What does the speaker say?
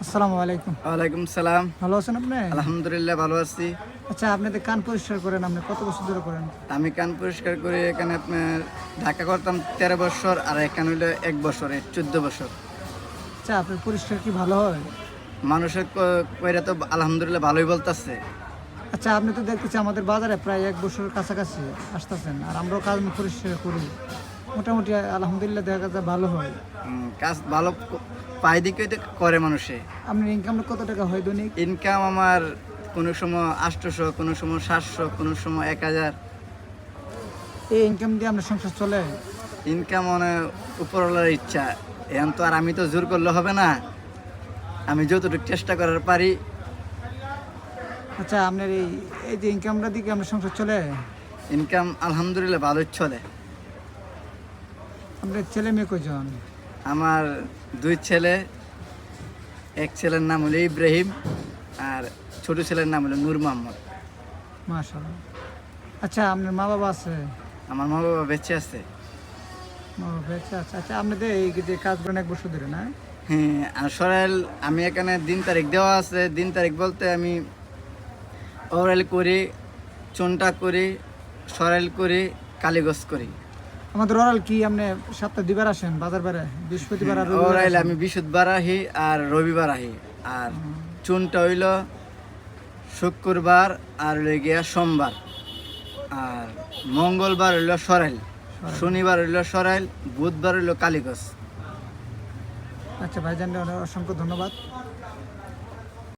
আসসালামু আলাইকুম। ওয়ালাইকুম সালাম। ভালো আছেন আপনি? আলহামদুলিল্লাহ ভালো আছি। আচ্ছা, আপনি তো কান পরিষ্কার করেন, আপনি কত বছর ধরে করেন? আমি কান পরিষ্কার করে এখানে আপনার ঢাকা করতাম 13 বছর, আর এখানে হইলো 1 বছর, 14 বছর। আচ্ছা, আপনার পরিষ্কার কি ভালো হয়? মানুষের কইরা তো আলহামদুলিল্লাহ ভালোই বলতাছে। আচ্ছা, আপনি তো দেখতেছি আমাদের বাজারে প্রায় 1 বছরের কাছাকাছি আসতেছেন, আর আমরাও কাজ পরিষ্কার করি। মোটামুটি আলহামদুলিল্লাহ দেখা যায় ভালো হয়। কাজ ভালো পাই দিকে তো করে মানুষে। আপনার ইনকাম কত টাকা হয় দৈনিক? ইনকাম আমার কোনো সময় 800, কোনো সময় 700, কোনো সময় 1000। এই ইনকাম দিয়ে আপনার সংসার চলে? ইনকাম মানে উপরওয়ালার ইচ্ছা। এখন তো আর আমি তো জোর করলে হবে না, আমি যতটুকু চেষ্টা করার পারি। আচ্ছা, আপনার এই এই যে ইনকামটা দিয়ে কি আপনার সংসার চলে? ইনকাম আলহামদুলিল্লাহ ভালোই চলে। আপনার ছেলে মেয়ে কয়জন? আমার 2 ছেলে, এক ছেলের নাম হলো ইব্রাহিম, আর ছোট ছেলের নাম হলো নূর মোহাম্মদ। মাশাআল্লাহ। আচ্ছা, আপনার মা বাবা আছে? আমার মা বাবা বেঁচে আছে। মা বাবা আছে। আচ্ছা আচ্ছা, আপনাদের এই যে কাজ করেন 1 বছর ধরে না? হ্যাঁ, আর সরাইল আমি এখানে দিন তারিখ দেওয়া আছে। দিন তারিখ বলতে আমি ওরাইল করি, চুনটা করি, সরাইল করি, কালীগঞ্জ করি। আমাদের ওরাল কি আপনি সপ্তাহে 2 বার আসেন বাজার বারে? বৃহস্পতিবার আর রবিবার ওরাইল আসেন? আমি বৃহস্পতিবার আহি আর রবিবার আহি। আর চুনটা হইল শুক্রবার আর হইল গিয়া সোমবার। আর মঙ্গলবার হইল সরাইল, শনিবার হইল সরাইল, বুধবার হইল কালীগঞ্জ। আচ্ছা ভাইজান, অসংখ্য ধন্যবাদ।